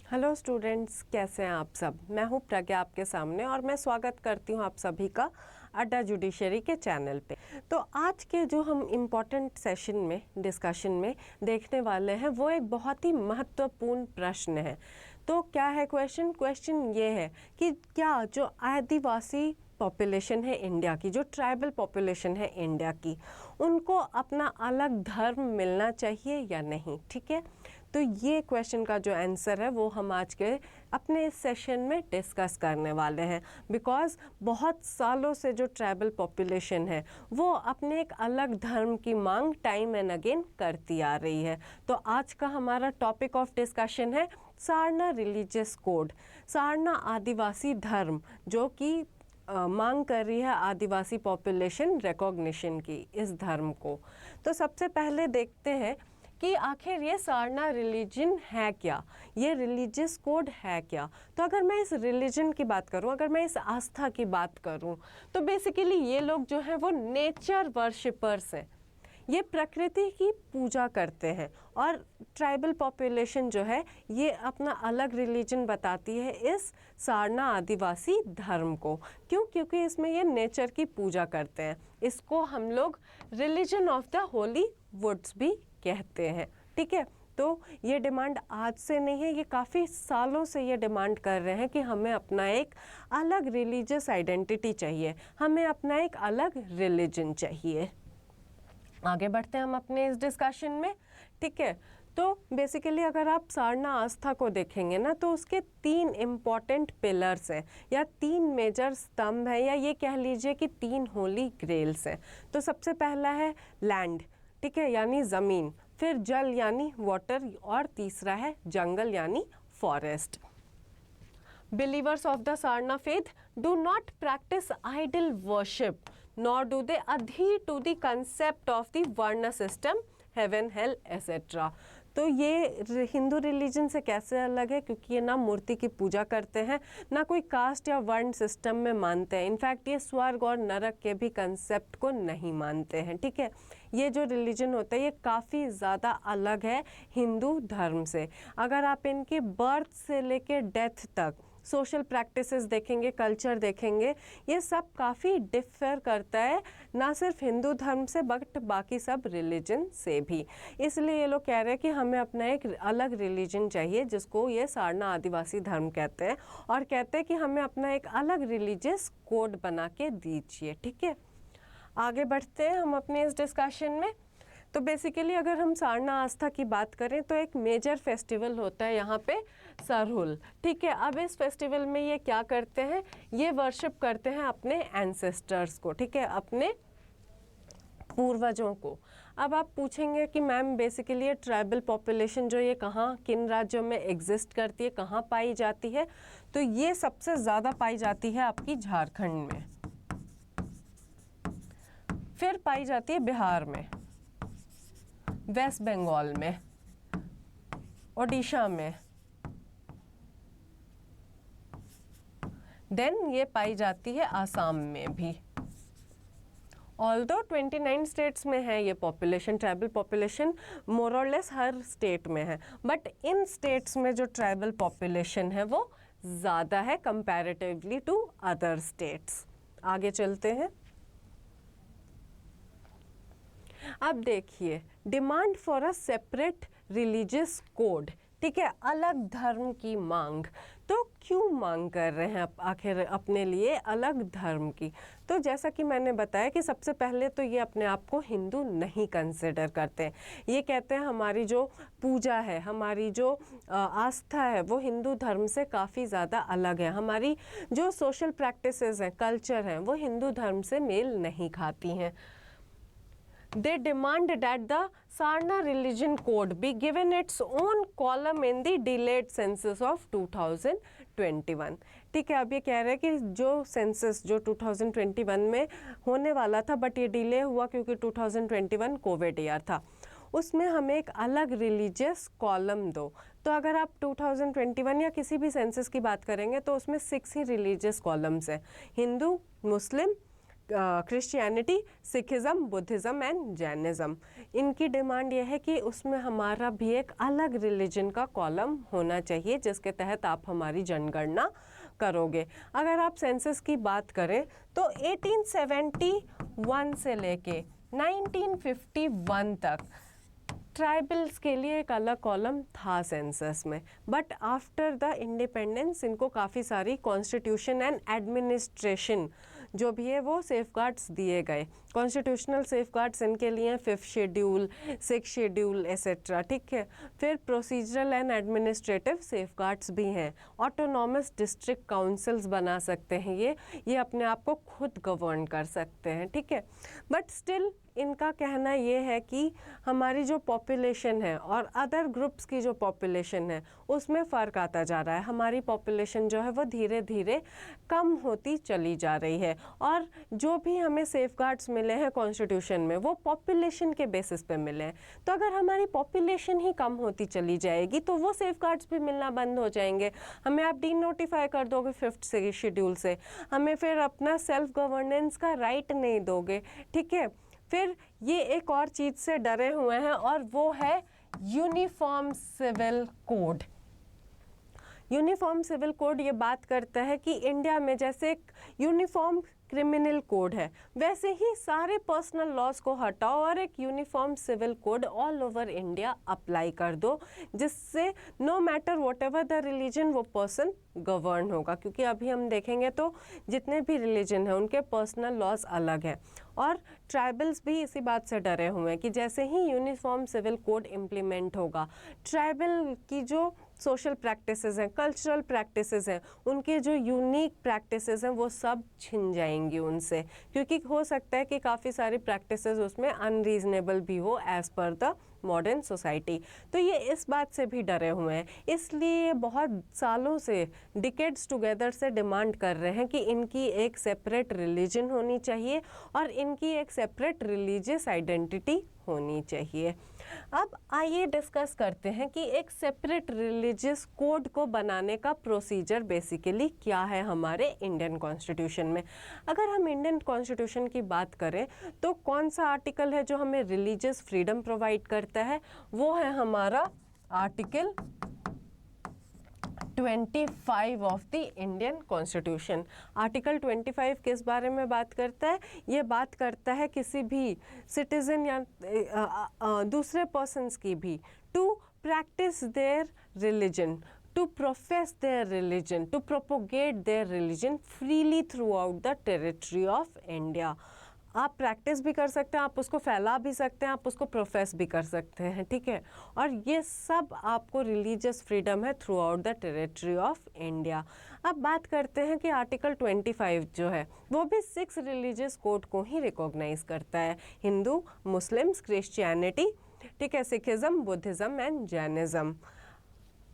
Hello students, कैसे हैं आप सब। मैं हूं प्रज्ञा आपके सामने और मैं स्वागत करती हूं आप सभी का अड्डा जुडिशरी के चैनल पे। तो आज के जो हम इम्पॉर्टेंट सेशन में डिस्कशन में देखने वाले हैं वो एक बहुत ही महत्वपूर्ण प्रश्न है। तो क्या है क्वेश्चन ये है कि क्या जो आदिवासी पॉपुलेशन है इंडिया की, जो ट्राइबल पॉपुलेशन है इंडिया की, उनको अपना अलग धर्म मिलना चाहिए या नहीं। ठीक है, तो ये क्वेश्चन का जो आंसर है वो हम आज के अपने इस सेशन में डिस्कस करने वाले हैं। बिकॉज़ बहुत सालों से जो ट्राइबल पॉपुलेशन है वो अपने एक अलग धर्म की मांग टाइम एंड अगेन करती आ रही है। तो आज का हमारा टॉपिक ऑफ डिस्कशन है सारना रिलीजियस कोड, सारना आदिवासी धर्म, जो कि मांग कर रही है आदिवासी पॉपुलेशन रिकॉग्निशन की इस धर्म को। तो सबसे पहले देखते हैं कि आखिर ये सारना रिलीजन है क्या, ये रिलीजियस कोड है क्या। तो अगर मैं इस रिलीजन की बात करूं, अगर मैं इस आस्था की बात करूं, तो बेसिकली ये लोग जो हैं वो नेचर वर्शिपर्स हैं, ये प्रकृति की पूजा करते हैं। और ट्राइबल पॉपुलेशन जो है ये अपना अलग रिलीजन बताती है इस सारना आदिवासी धर्म को। क्यों? क्योंकि इसमें ये नेचर की पूजा करते हैं। इसको हम लोग religion of the holy woods भी कहते हैं। ठीक है, तो ये डिमांड आज से नहीं है, ये काफ़ी सालों से ये डिमांड कर रहे हैं कि हमें अपना एक अलग रिलीजियस आइडेंटिटी चाहिए, हमें अपना एक अलग रिलीजन चाहिए। आगे बढ़ते हैं हम अपने इस डिस्कशन में। ठीक है, तो बेसिकली अगर आप सारना आस्था को देखेंगे ना, तो उसके 3 इम्पॉर्टेंट पिलर्स हैं या 3 मेजर स्तंभ हैं, या ये कह लीजिए कि 3 होली ग्रेल्स हैं। तो सबसे पहला है लैंड, ठीक है, यानी ज़मीन, फिर जल यानी वाटर, और तीसरा है जंगल यानी forest. Believers of the Sarna faith do not practice idol worship, nor do they adhere to the concept of the Varna system, heaven, hell, etc. तो ये हिंदू रिलीजन से कैसे अलग है? क्योंकि ये ना मूर्ति की पूजा करते हैं, ना कोई कास्ट या वर्ण सिस्टम में मानते हैं। इनफैक्ट ये स्वर्ग और नरक के भी कंसेप्ट को नहीं मानते हैं। ठीक है, ये जो रिलीजन होता है ये काफ़ी ज़्यादा अलग है हिंदू धर्म से। अगर आप इनके बर्थ से लेकर डेथ तक सोशल प्रैक्टिसेस देखेंगे, कल्चर देखेंगे, ये सब काफ़ी डिफर करता है, ना सिर्फ हिंदू धर्म से बट बाकी सब रिलीजन से भी। इसलिए ये लोग कह रहे हैं कि हमें अपना एक अलग रिलीजन चाहिए, जिसको ये सारना आदिवासी धर्म कहते हैं, और कहते हैं कि हमें अपना एक अलग रिलीजियस कोड बना के दीजिए। ठीक है, आगे बढ़ते हैं हम अपने इस डिस्कशन में। तो बेसिकली अगर हम सारना आस्था की बात करें तो एक मेजर फेस्टिवल होता है यहाँ पे सरहुल। ठीक है, अब इस फेस्टिवल में ये क्या करते हैं, ये वर्शिप करते हैं अपने एंसेस्टर्स को। ठीक है, अपने पूर्वजों को। अब आप पूछेंगे कि मैम बेसिकली ये ट्राइबल पॉपुलेशन जो ये कहाँ किन राज्यों में एग्जिस्ट करती है, कहाँ पाई जाती है? तो ये सबसे ज़्यादा पाई जाती है आपकी झारखंड में, फिर पाई जाती है बिहार में, वेस्ट बंगाल में, ओडिशा में, देन ये पाई जाती है आसाम में भी। ऑल्दो 29 स्टेट्स में है ये पॉपुलेशन, ट्राइबल पॉपुलेशन मोर और लेस हर स्टेट में है, बट इन स्टेट्स में जो ट्राइबल पॉपुलेशन है वो ज़्यादा है कंपैरेटिवली टू अदर स्टेट्स। आगे चलते हैं। अब देखिए, demand for a separate religious code, ठीक है, अलग धर्म की मांग। तो क्यों मांग कर रहे हैं आखिर अपने लिए अलग धर्म की? तो जैसा कि मैंने बताया कि सबसे पहले तो ये अपने आप को हिंदू नहीं कंसिडर करते हैं। ये कहते हैं हमारी जो पूजा है, हमारी जो आस्था है वो हिंदू धर्म से काफ़ी ज़्यादा अलग है, हमारी जो सोशल प्रैक्टिसेस हैं, कल्चर हैं, वो हिंदू धर्म से मेल नहीं खाती हैं। They demand that the Sarna religion code be given its own column in the delayed census of 2021। ठीक है, अब ये कह रहे हैं कि जो सेंसस जो 2021 में होने वाला था बट ये डिले हुआ क्योंकि 2021 कोविड ईयर था, उसमें हमें एक अलग रिलीजियस कॉलम दो। तो अगर आप 2021 या किसी भी सेंसस की बात करेंगे तो उसमें 6 ही रिलीजियस कॉलम्स हैं, Hindu, Muslim, Christianity, Sikhism, Buddhism and Jainism. इनकी डिमांड यह है कि उसमें हमारा भी एक अलग रिलीजन का कॉलम होना चाहिए जिसके तहत आप हमारी जनगणना करोगे। अगर आप सेंसस की बात करें तो 1871 से लेके 1951 तक ट्राइबल्स के लिए एक अलग कॉलम था सेंसस में, बट आफ्टर द इंडिपेंडेंस इनको काफ़ी सारी कॉन्स्टिट्यूशन एंड एडमिनिस्ट्रेशन जो भी है वो सेफगार्ड्स दिए गए। कॉन्स्टिट्यूशनल सेफगार्ड्स इनके लिए 5th schedule, 6th schedule etcetera, ठीक है। फिर प्रोसीजरल एंड एडमिनिस्ट्रेटिव सेफगार्ड्स भी हैं। ऑटोनॉमस डिस्ट्रिक्ट काउंसिल्स बना सकते हैं, ये अपने आप को खुद गवर्न कर सकते हैं, ठीक है। बट स्टिल इनका कहना ये है कि हमारी जो पॉपुलेशन है और अदर ग्रुप्स की जो पॉपुलेशन है उसमें फ़र्क आता जा रहा है। हमारी पॉपुलेशन जो है वो धीरे धीरे कम होती चली जा रही है, और जो भी हमें सेफगार्ड्स मिले हैं कॉन्स्टिट्यूशन में वो पॉपुलेशन के बेसिस पे मिले हैं। तो अगर हमारी पॉपुलेशन ही कम होती चली जाएगी तो वो सेफगार्ड्स भी मिलना बंद हो जाएंगे। हमें आप डी नोटिफाई कर दोगे 5th शेड्यूल से, हमें फिर अपना सेल्फ गवर्नेंस का राइट नहीं दोगे, ठीक है। फिर ये एक और चीज़ से डरे हुए हैं और वो है uniform civil code. Uniform civil code ये बात करता है कि इंडिया में जैसे एक यूनिफॉर्म क्रिमिनल कोड है वैसे ही सारे पर्सनल लॉज को हटाओ और एक uniform civil code all over India apply कर दो, जिससे no matter whatever the religion वो पर्सन गवर्न होगा। क्योंकि अभी हम देखेंगे तो जितने भी रिलीजन हैं उनके पर्सनल लॉज अलग हैं, और ट्राइबल्स भी इसी बात से डरे हुए हैं कि जैसे ही यूनिफॉर्म सिविल कोड इम्प्लीमेंट होगा ट्राइबल की जो सोशल प्रैक्टिसेस हैं, कल्चरल प्रैक्टिसेस हैं, उनके जो यूनिक प्रैक्टिसेस हैं वो सब छिन जाएंगी उनसे, क्योंकि हो सकता है कि काफ़ी सारी प्रैक्टिसेस उसमें अनरीजनेबल भी हो as per the modern society. तो ये इस बात से भी डरे हुए हैं, इसलिए बहुत सालों से डिकेड्स टुगेदर से डिमांड कर रहे हैं कि इनकी एक सेपरेट रिलीजन होनी चाहिए और इनकी एक सेपरेट रिलीजियस आइडेंटिटी होनी चाहिए। अब आइए डिस्कस करते हैं कि एक सेपरेट रिलीजियस कोड को बनाने का प्रोसीजर बेसिकली क्या है हमारे इंडियन कॉन्स्टिट्यूशन में। अगर हम इंडियन कॉन्स्टिट्यूशन की बात करें तो कौन सा आर्टिकल है जो हमें रिलीजियस फ्रीडम प्रोवाइड करता है, वो है हमारा article 25 of the Indian constitution. Article 25 किस बारे में बात करता है? ये बात करता है किसी भी सिटीजन या दूसरे पर्सन्स की भी to practise their religion, to profess their religion, to propagate their religion freely throughout the territory of India। आप प्रैक्टिस भी कर सकते हैं, आप उसको फैला भी सकते हैं, आप उसको प्रोफेस भी कर सकते हैं, ठीक है। और ये सब आपको रिलीजियस फ्रीडम है through out the territory of India. अब बात करते हैं कि आर्टिकल 25 जो है वो भी 6 रिलीजियस कोड को ही रिकॉग्नाइज करता है, हिंदू, मुस्लिम्स, क्रिश्चियनिटी, ठीक है, सिखिज़म, बुद्धिज़्म एंड जैनिज़्म।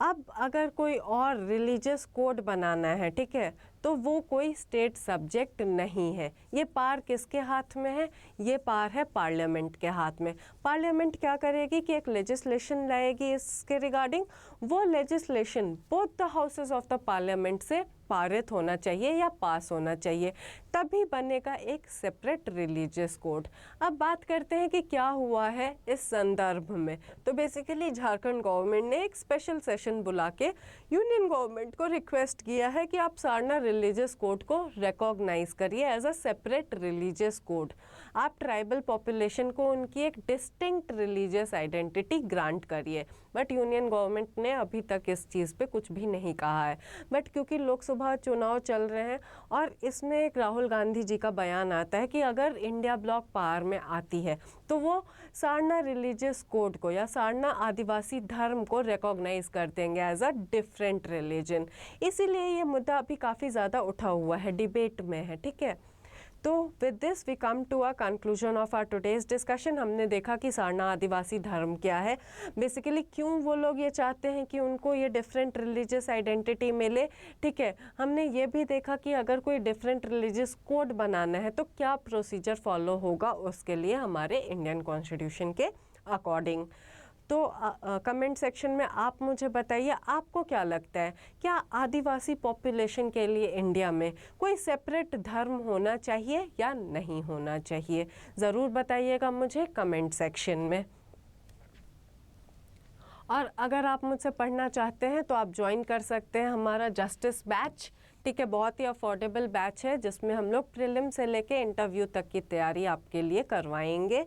अब अगर कोई और रिलीजियस कोड बनाना है, ठीक है, तो वो कोई स्टेट सब्जेक्ट नहीं है। ये पावर किसके हाथ में है? ये पावर है पार्लियामेंट के हाथ में। पार्लियामेंट क्या करेगी कि एक लेजिस्लेशन लाएगी इसके रिगार्डिंग, वो legislation both the houses of the parliament से पारित होना चाहिए या पास होना चाहिए, तभी बनेगा एक सेपरेट रिलीजियस कोड। अब बात करते हैं कि क्या हुआ है इस संदर्भ में। तो बेसिकली झारखंड गवर्नमेंट ने एक स्पेशल सेशन बुला के यूनियन गवर्नमेंट को रिक्वेस्ट किया है कि आप सारना रिलीजियस कोड को रिकॉग्नाइज करिए as a separate religious code. आप ट्राइबल पॉपुलेशन को उनकी एक डिस्टिंक्ट रिलीजियस आइडेंटिटी ग्रांट करिए। बट यूनियन गवर्नमेंट ने अभी तक इस चीज़ पे कुछ भी नहीं कहा है। बट क्योंकि लोकसभा चुनाव चल रहे हैं और इसमें एक राहुल गांधी जी का बयान आता है कि अगर इंडिया ब्लॉक पावर में आती है तो वो सारना रिलीजियस कोड को या सारना आदिवासी धर्म को रिकॉग्नाइज कर देंगे एज अ डिफरेंट रिलीजन। इसीलिए ये मुद्दा अभी काफ़ी ज़्यादा उठा हुआ है, डिबेट में है, ठीक है। तो with this we come to a conclusion of our today's discussion. हमने देखा कि सारना आदिवासी धर्म क्या है, बेसिकली क्यों वो लोग ये चाहते हैं कि उनको ये डिफरेंट रिलीजियस आइडेंटिटी मिले, ठीक है। हमने ये भी देखा कि अगर कोई डिफरेंट रिलीजियस कोड बनाना है तो क्या प्रोसीजर फॉलो होगा उसके लिए हमारे इंडियन कॉन्स्टिट्यूशन के अकॉर्डिंग। तो कमेंट सेक्शन में आप मुझे बताइए आपको क्या लगता है, क्या आदिवासी पॉपुलेशन के लिए इंडिया में कोई सेपरेट धर्म होना चाहिए या नहीं होना चाहिए? ज़रूर बताइएगा मुझे कमेंट सेक्शन में। और अगर आप मुझसे पढ़ना चाहते हैं तो आप ज्वाइन कर सकते हैं हमारा जस्टिस बैच। ठीक है, बहुत ही अफोर्डेबल बैच है जिसमें हम लोग प्रीलिम से लेके इंटरव्यू तक की तैयारी आपके लिए करवाएंगे।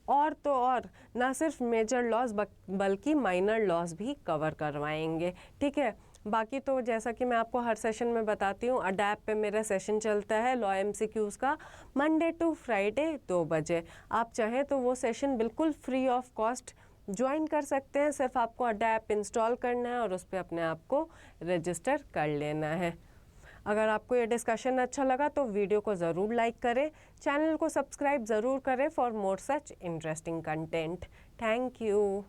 और तो और ना सिर्फ मेजर लॉज बल्कि माइनर लॉज भी कवर करवाएंगे। ठीक है, बाकी तो जैसा कि मैं आपको हर सेशन में बताती हूँ, अडैप पे मेरा सेशन चलता है लॉ MCQs का मंडे टू फ्राइडे 2 बजे। आप चाहें तो वो सेशन बिल्कुल फ्री ऑफ कॉस्ट ज्वाइन कर सकते हैं। सिर्फ आपको अडैप इंस्टॉल करना है और उस पर अपने आप को रजिस्टर कर लेना है। अगर आपको ये डिस्कशन अच्छा लगा तो वीडियो को ज़रूर लाइक करें, चैनल को सब्सक्राइब ज़रूर करें for more such interesting content. Thank you.